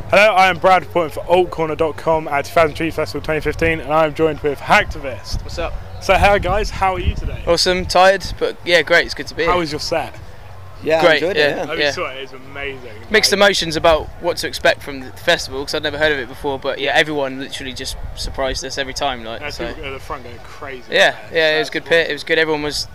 Hello, I am Brad reporting for altcorner.com at 2003 Festival 2015, and I am joined with Hacktivist. What's up? So, hey guys, how are you today? Awesome, tired, but yeah, great. It's good to be here. How was your set? Yeah, great. I enjoyed it. I mean, saw it. It's amazing. Mixed emotions about what to expect from the festival because I'd never heard of it before. But yeah, everyone literally just surprised us every time. Like, so. People at the front going crazy. Yeah, yeah, it was a good pit. It was good. Everyone was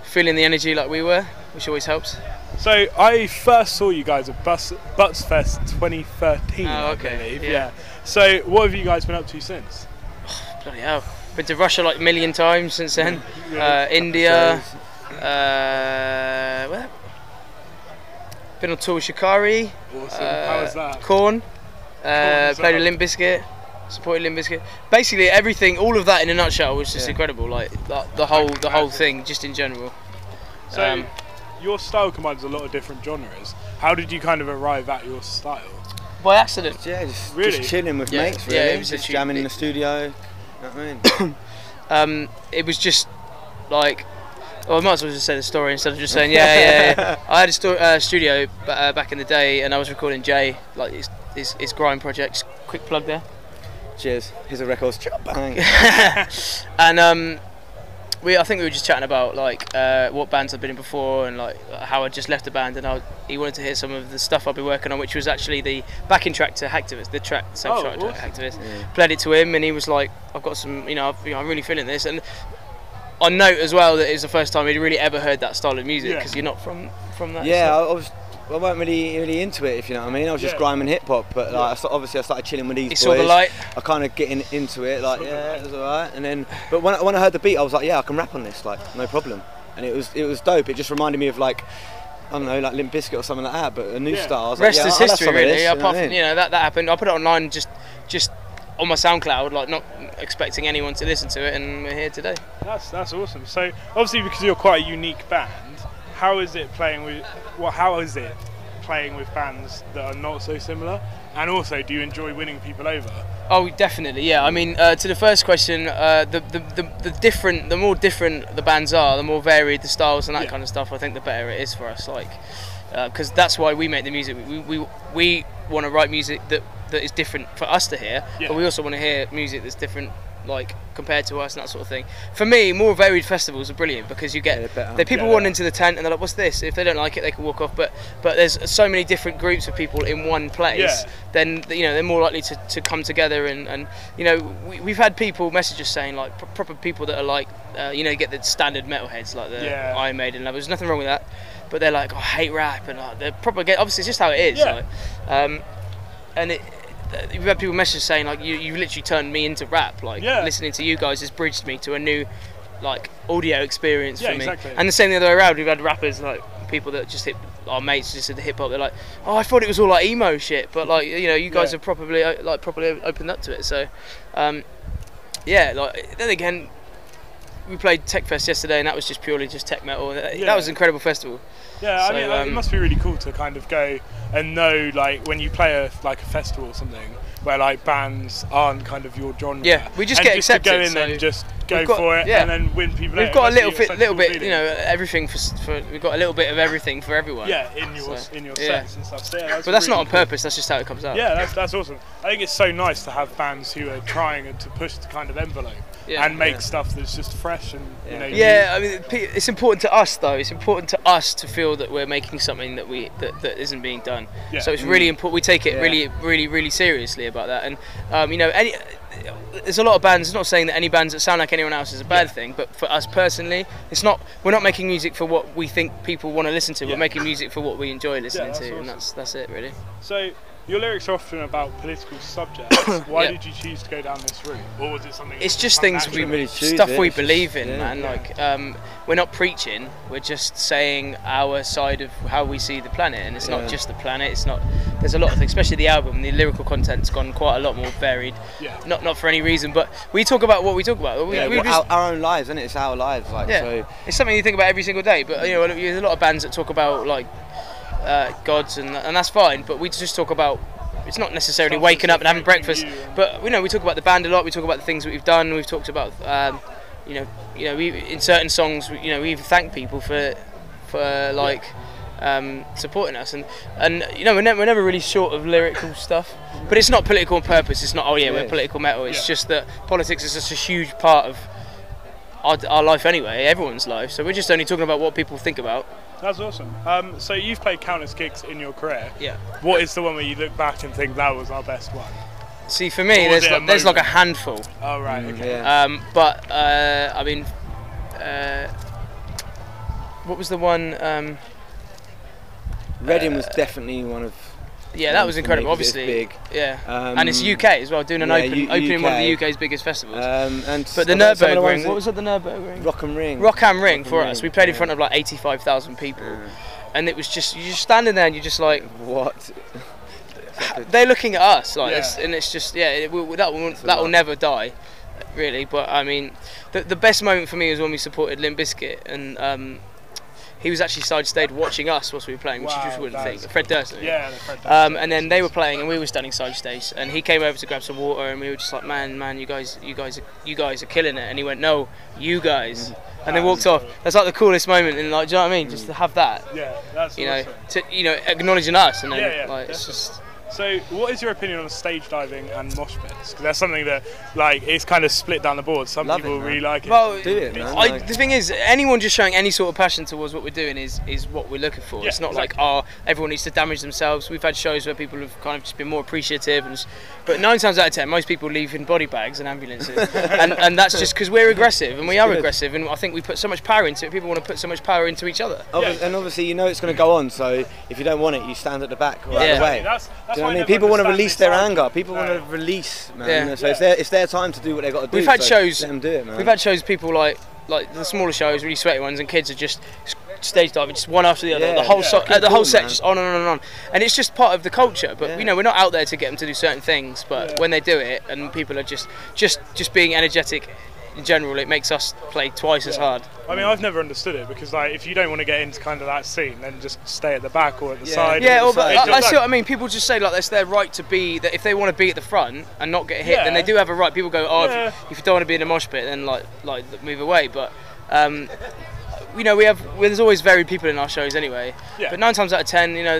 feeling the energy like we were, which always helps. So I first saw you guys at Butts Fest 2013. Oh, okay. I believe. Yeah. So what have you guys been up to since? Oh, bloody hell! Been to Russia like a million times since then. India. Where? Been on tour with Shikari. Awesome. How was that? Korn. Played with Limp Bizkit. Supported Limp Bizkit. Basically everything, all of that in a nutshell was just incredible. Like the whole thing, just in general. So your style combines a lot of different genres. How did you kind of arrive at your style? By accident. Yeah, just chilling with Yeah, mates, really. yeah, it was just jamming in the studio. You know what I mean? It was just like, well, I might as well just say the story instead of just saying yeah. I had a studio back in the day, and I was recording Jay, like his grime projects. Quick plug there. Cheers. Here's a record. Bang. And I think we were just chatting about like what bands I'd been in before, and like how I'd just left the band, and he wanted to hear some of the stuff I'd been working on, which was actually the backing track to Hacktivist, the same track to Hacktivist. Yeah. Played it to him, and he was like, "I've got some, I'm really feeling this." And on note as well that it was the first time he'd really ever heard that style of music, because you're not from that. Yeah, I weren't really into it, if you know what I mean. I was just grime and hip hop, but like, obviously I started chilling with these boys. Saw the light. I kind of getting into it, like it was alright. And then, but when I heard the beat, I was like, yeah, I can rap on this, like no problem. And it was dope. It just reminded me of like, I don't know, like Limp Bizkit or something like that, but a new style. I was Rest like, is history, really. Apart from that happened. I put it online just on my SoundCloud, like not expecting anyone to listen to it, and we're here today. That's awesome. So obviously, because you're quite a unique band, how is it playing with bands that are not so similar? And also, do you enjoy winning people over? Oh, definitely, yeah. I mean, to the first question, the more different the bands are, the more varied the styles and that kind of stuff, I think the better it is for us. Like, because that's why we make the music. We want to write music that is different for us to hear, but we also want to hear music that's different, like compared to us and that sort of thing. For me, more varied festivals are brilliant because you get the people wander into the tent and they're like, "What's this?" If they don't like it, they can walk off. But there's so many different groups of people in one place. Then they're more likely to come together and we've had people message us saying like proper people that are like get the standard metalheads like the Iron Maiden level. There's nothing wrong with that, but they're like, "Oh, I hate rap," and they're proper. Obviously, it's just how it is. And we've had people message saying like you literally turned me into rap, like listening to you guys has bridged me to a new like audio experience for me. Exactly. And the same the other way around, we've had rappers like people that just our mates just did the hip hop, they're like, "Oh, I thought it was all like emo shit," but like you guys have properly opened up to it. So then again, we played Tech Fest yesterday, and that was just purely just tech metal. That was an incredible festival. Yeah, I mean, it must be really cool to kind of go and know, like, when you play a festival or something, where like bands aren't kind of your genre. Yeah, we just get accepted. To go in and just go for it, and then win people. We've got a little bit, everything for. We've got a little bit of everything for everyone. Yeah, in your sets and stuff. So, that's but that's really not on purpose. That's just how it comes out. Yeah, that's awesome. I think it's so nice to have bands who are trying to push the kind of envelope and make stuff that's just fresh and I mean, it's important to us though. It's important to us to feel that we're making something that isn't being done. Yeah. So it's really important. We take it really seriously about that. And there's a lot of bands. It's not saying that any bands that sound like anyone else is a bad thing, but for us personally, it's not. We're not making music for what we think people want to listen to. We're making music for what we enjoy listening to, awesome. And that's it really. So your lyrics are often about political subjects. Why did you choose to go down this route, or was it something? It's just things we believe in, man. Like we're not preaching. We're just saying our side of how we see the planet, and it's not just the planet. It's not. There's a lot of things, especially the album. The lyrical content's gone quite a lot more varied. Yeah. Not for any reason, but we talk about what we talk about. Our own lives, isn't it? It's our lives. Like, so it's something you think about every single day. But there's a lot of bands that talk about like gods and that's fine. But we just talk about. It's not necessarily waking up and having breakfast, but we talk about the band a lot. We talk about the things that we've done. We've talked about we in certain songs we even thank people for like supporting us, and you know, we're never really short of lyrical stuff, but it's not political on purpose. It's not, oh yeah, we're political metal. It's just that politics is such a huge part of our life anyway, everyone's life. So we're just only talking about what people think about. That's awesome. So you've played countless gigs in your career. Yeah. What is the one where you look back and think that was our best one? See, for me, there's like a handful. Oh right. Okay. Yeah. But I mean, what was the one? Reading was definitely one of. Yeah, that was incredible. Obviously, big. Yeah, and it's UK as well, doing an opening one of the UK's biggest festivals. But the Nürburgring, what was it? The Nürburgring? Rock and Ring. Rock and Ring for us. We played in front of like 85,000 people, and it was just you're just standing there and you're just like, what? They're looking at us like this, and it's just that will never die, really. But I mean, the best moment for me was when we supported Limp Bizkit, and he was actually side stage watching us whilst we were playing, which you just wouldn't think. Fred Durst. Yeah, Fred Durst. And then they were playing, and we were standing side stage, and he came over to grab some water, and we were just like, man, you guys are killing it. And he went, no, you guys. And they walked off. That's like the coolest moment, and like, do you know what I mean? Just to have that. Yeah, that's awesome. Acknowledging us, and then like it's just. So, what is your opinion on stage diving and mosh pits? Because that's something that, like, it's kind of split down the board. Some people really like it. Well, do it, man. The thing is, anyone just showing any sort of passion towards what we're doing is what we're looking for. Yeah, it's not like, everyone needs to damage themselves. We've had shows where people have kind of just been more appreciative, but 9 times out of 10, most people leave in body bags and ambulances, and that's just because we're aggressive, and we are aggressive, and I think we put so much power into it. People want to put so much power into each other. And obviously, you know it's going to go on. So if you don't want it, you stand at the back or out of the way. That's do you know what I mean? People want to release their anger. People want to release, man. Yeah. So it's their time to do what they've got to do. We've had shows. Let them do it, man. We've had shows. People like the smaller shows, really sweaty ones, and kids are just stage diving, just one after the other. The whole set, just on and on and on. And it's just part of the culture. But you know, we're not out there to get them to do certain things. But when they do it, and people are just being energetic. In general, it makes us play twice as hard. I mean, I've never understood it because, like, if you don't want to get into kind of that scene, then just stay at the back or at the side. Yeah, I see what I mean. People just say like that's their right to be. That if they want to be at the front and not get hit, then they do have a right. People go, if you don't want to be in a mosh pit, then like move away. But you know, there's always varied people in our shows anyway. Yeah. But 9 times out of 10, you know,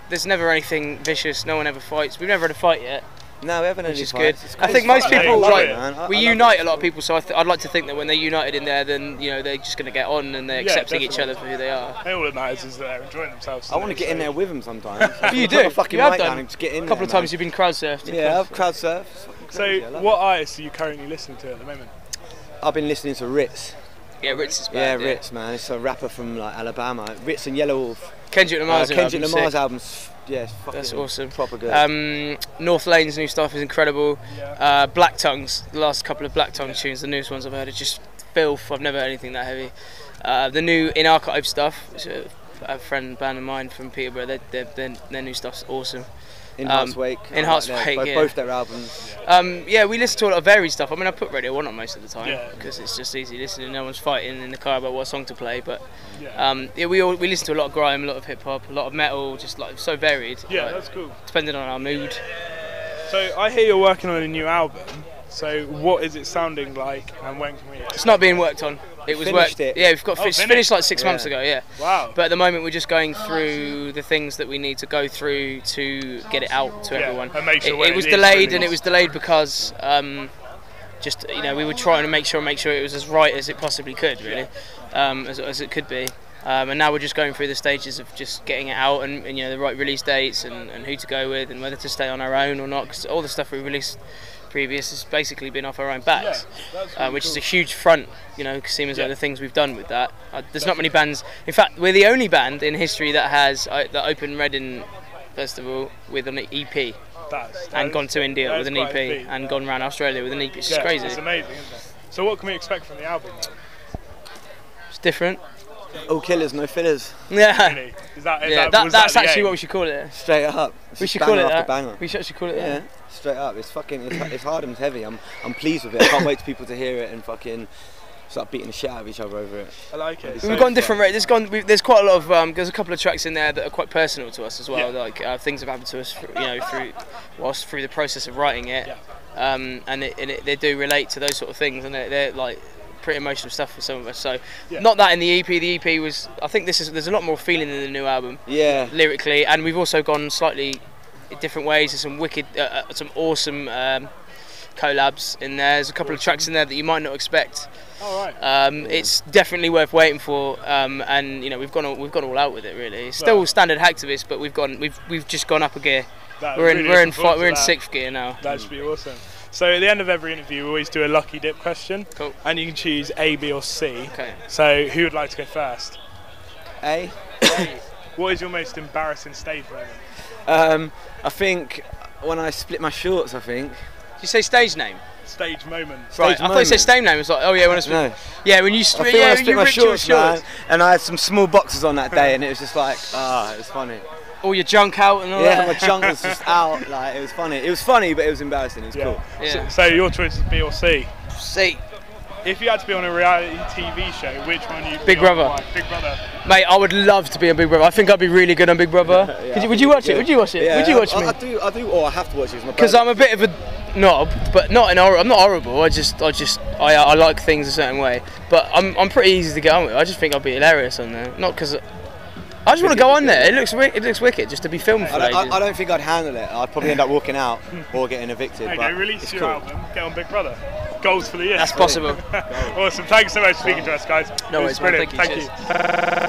there's never anything vicious. No one ever fights. We've never had a fight yet. No, we haven't. Which is good. I think most people we unite a lot of people. So I'd like to think that when they're united in there, then you know they're just going to get on and they're accepting each other for who they are. All that matters is that they're enjoying themselves. I want to get in there with them sometimes. You do. You have done. And just get in a couple of times you've been crowd surfed. Yeah, I've crowd surfed. So, what artists are you currently listening to at the moment? I've been listening to Ritz. Yeah, Ritz is bad. Yeah, Ritz, man. It's a rapper from like Alabama. Ritz and Yellow Wolf. Kendrick Lamar's albums. Yeah, that's awesome. Proper good. North Lane's new stuff is incredible. Black Tongues, the last couple of Black Tongue tunes, the newest ones I've heard, are just filth. I've never heard anything that heavy. The new In Archive stuff, which a band of mine from Peterborough, their new stuff's awesome. In Heart's Wake. Both their albums. We listen to a lot of varied stuff. I mean, I put Radio 1 on most of the time because it's just easy listening. No one's fighting in the car about what song to play. But we listen to a lot of grime, a lot of hip hop, a lot of metal, just like so varied. Yeah, that's cool. Depending on our mood. So I hear you're working on a new album. So what is it sounding like, and when can we? It's not being worked on. It was worked. Yeah, we've got finished like 6 months ago. Yeah. Wow. But at the moment we're just going through the things that we need to go through to get it out to everyone. And make sure it was delayed, and it was delayed because just you know we were trying to make sure it was as right as it possibly could, really, as it could be. And now we're just going through the stages of just getting it out and you know the right release dates and who to go with and whether to stay on our own or not, because all the stuff we released previous has basically been off our own backs, which is a huge front, you know, seeing as though the things we've done with that. There's not many bands. In fact, we're the only band in history that has that opened Reading Festival with an EP, and gone to India with an EP, and gone around Australia with an EP. It's crazy. It's amazing, isn't it? So what can we expect from the album, though? It's different. All killers, no fillers. Yeah. Really? That's actually what we should call it. Straight up. We should call it that. Banger. We should actually call it that. Yeah. Straight up. It's fucking. It's hard and heavy. I'm pleased with it. I can't wait for people to hear it and fucking start beating the shit out of each other over it. I like it. We've gone different rates. There's quite a lot of. There's a couple of tracks in there that are quite personal to us as well. Yeah. Like things have happened to us, through the process of writing it. Yeah. And they do relate to those sort of things, and they're like pretty emotional stuff for some of us. So Yeah. not that in the EP. The EP was, I think there's a lot more feeling in the new album. Yeah. Lyrically, and we've also gone slightly different ways. There's some wicked, some awesome collabs in there. There's a couple of tracks in there that you might not expect. All right. It's definitely worth waiting for, and you know we've gone all out with it. Really, it's still standard Hacktivist, but we've just gone up a gear. We're in 6th gear now. That should be awesome. So at the end of every interview, we always do a lucky dip question. Cool. And you can choose A, B, or C. Okay. So who would like to go first? A. What is your most embarrassing stage moment? I think when I split my shorts. I think. Did you say stage name? Stage moment. Right. I thought you said stage name. It's like, oh yeah, when I split. No. Yeah, when you I think when I split my shorts, man, and I had some small boxes on that day, and it was just like, it was funny. All your junk out and all Yeah, that. my junk was just out. Like it was funny. It was funny, but it was embarrassing. It was cool. Yeah. So your choice is B or C. C. If you had to be on a reality TV show, which one you? Big Brother. Big Brother. Mate, I would love to be on Big Brother. I think I'd be really good on Big Brother. Would you watch it? Would you watch it? Yeah, Would you watch me? I do. Or I have to watch it. Because I'm a bit of a knob, but not in I'm not horrible. I like things a certain way. But I'm pretty easy to get on with. I just think I'd be hilarious on there. Not because I just want to go on there. It looks wicked just to be filmed for ages. I don't think I'd handle it. I'd probably end up walking out or getting evicted. Okay, but release your album. Get on Big Brother. Goals for the year. That's possible. Awesome. Thanks so much for speaking to us, guys. No It worries, was man. brilliant. Thank you. Thank you.